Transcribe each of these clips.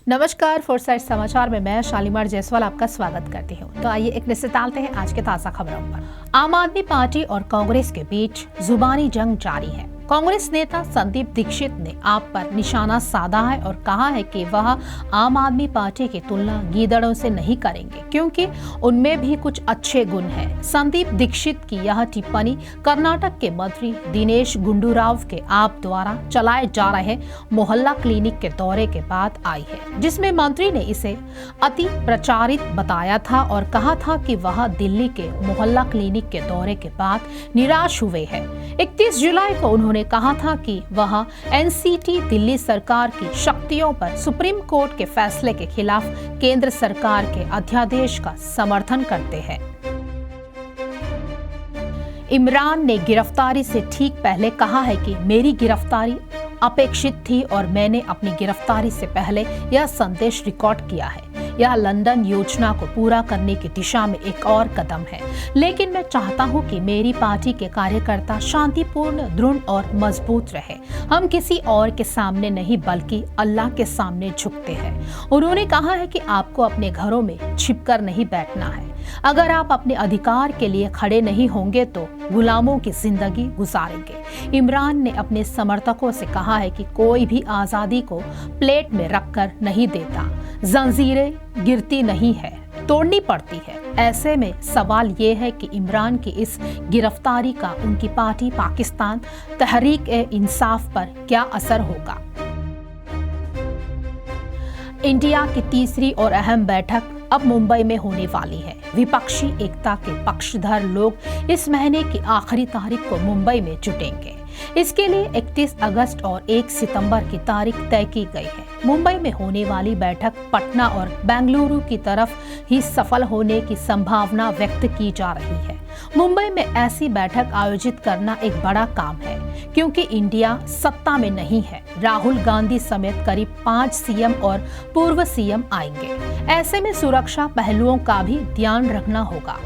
नमस्कार, फोरसाइट समाचार में मैं शालीमार जायसवाल आपका स्वागत करती हूँ। तो आइए एक नजर डालते हैं आज के ताजा खबरों पर। आम आदमी पार्टी और कांग्रेस के बीच जुबानी जंग जारी है। कांग्रेस नेता संदीप दीक्षित ने आप पर निशाना साधा है और कहा है कि वह आम आदमी पार्टी की तुलना गीदड़ों से नहीं करेंगे क्योंकि उनमें भी कुछ अच्छे गुण हैं। संदीप दीक्षित की यह टिप्पणी कर्नाटक के मंत्री दिनेश गुंडूराव के आप द्वारा चलाए जा रहे मोहल्ला क्लिनिक के दौरे के बाद आई है, जिसमें मंत्री ने इसे अति प्रचारित बताया था और कहा था कि वह दिल्ली के मोहल्ला क्लिनिक के दौरे के बाद निराश हुए हैं। 31 जुलाई को उन्होंने कहा था कि वह एनसीटी दिल्ली सरकार की शक्तियों पर सुप्रीम कोर्ट के फैसले के खिलाफ केंद्र सरकार के अध्यादेश का समर्थन करते हैं। इमरान ने गिरफ्तारी से ठीक पहले कहा है कि मेरी गिरफ्तारी अपेक्षित थी और मैंने अपनी गिरफ्तारी से पहले यह संदेश रिकॉर्ड किया है। यह लंदन योजना को पूरा करने की दिशा में एक और कदम है, लेकिन मैं चाहता हूं कि मेरी पार्टी के कार्यकर्ता शांतिपूर्ण, दृढ़ और मजबूत रहे। हम किसी और के सामने नहीं बल्कि अल्लाह के सामने झुकते हैं। उन्होंने कहा है कि आपको अपने घरों में छिपकर नहीं बैठना है। अगर आप अपने अधिकार के लिए खड़े नहीं होंगे तो गुलामों की जिंदगी गुजारेंगे। इमरान ने अपने समर्थकों से कहा है कि कोई भी आजादी को प्लेट में रखकर नहीं देता। जंजीरें गिरती नहीं है, तोड़नी पड़ती है। ऐसे में सवाल ये है कि इमरान की इस गिरफ्तारी का उनकी पार्टी पाकिस्तान तहरीक-ए-इंसाफ पर क्या असर होगा। इंडिया की तीसरी और अहम बैठक अब मुंबई में होने वाली है। विपक्षी एकता के पक्षधर लोग इस महीने की आखिरी तारीख को मुंबई में जुटेंगे। इसके लिए 31 अगस्त और 1 सितंबर की तारीख तय की गई है। मुंबई में होने वाली बैठक पटना और बेंगलुरु की तरफ ही सफल होने की संभावना व्यक्त की जा रही है। मुंबई में ऐसी बैठक आयोजित करना एक बड़ा काम है क्योंकि इंडिया सत्ता में नहीं है। राहुल गांधी समेत करीब 5 सीएम और पूर्व सीएम आएंगे। ऐसे में सुरक्षा पहलुओं का भी ध्यान रखना होगा।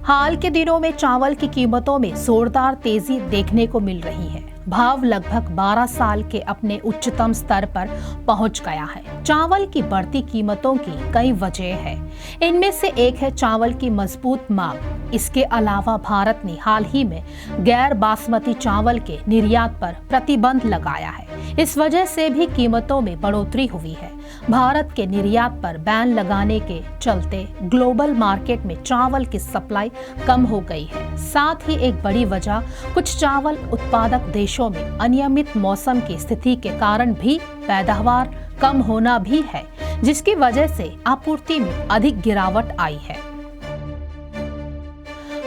हाल के दिनों में चावल की कीमतों में जोरदार तेजी देखने को मिल रही है। भाव लगभग 12 साल के अपने उच्चतम स्तर पर पहुंच गया है। चावल की बढ़ती कीमतों की कई वजह है। इनमें से एक है चावल की मजबूत मांग। इसके अलावा भारत ने हाल ही में गैर बासमती चावल के निर्यात पर प्रतिबंध लगाया है। इस वजह से भी कीमतों में बढ़ोतरी हुई है। भारत के निर्यात पर बैन लगाने के चलते ग्लोबल मार्केट में चावल की सप्लाई कम हो गई है। साथ ही एक बड़ी वजह कुछ चावल उत्पादक देशों में अनियमित मौसम की स्थिति के कारण भी पैदावार कम होना भी है, जिसकी वजह से आपूर्ति में अधिक गिरावट आई है।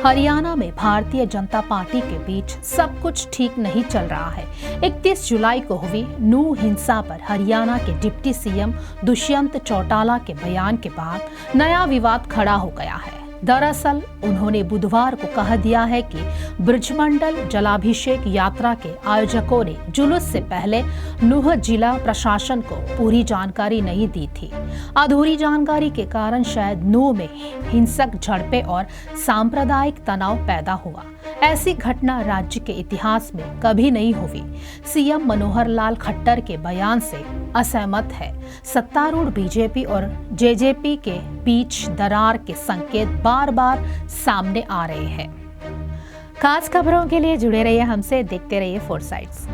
हरियाणा में भारतीय जनता पार्टी के बीच सब कुछ ठीक नहीं चल रहा है। 31 जुलाई को हुई नू हिंसा पर हरियाणा के डिप्टी सीएम दुष्यंत चौटाला के बयान के बाद नया विवाद खड़ा हो गया है। दरअसल उन्होंने बुधवार को कह दिया है कि ब्रजमंडल जलाभिषेक यात्रा के आयोजकों ने जुलूस से पहले नूह जिला प्रशासन को पूरी जानकारी नहीं दी थी। अधूरी जानकारी के कारण शायद नूह में हिंसक झड़पें और सांप्रदायिक तनाव पैदा हुआ। ऐसी घटना राज्य के इतिहास में कभी नहीं हुई। सीएम मनोहर लाल खट्टर के बयान से असहमत है। सत्तारूढ़ बीजेपी और जेजेपी के बीच दरार के संकेत बार बार सामने आ रहे हैं। खास खबरों के लिए जुड़े रहिए हमसे, देखते रहिए फोरसाइट्स।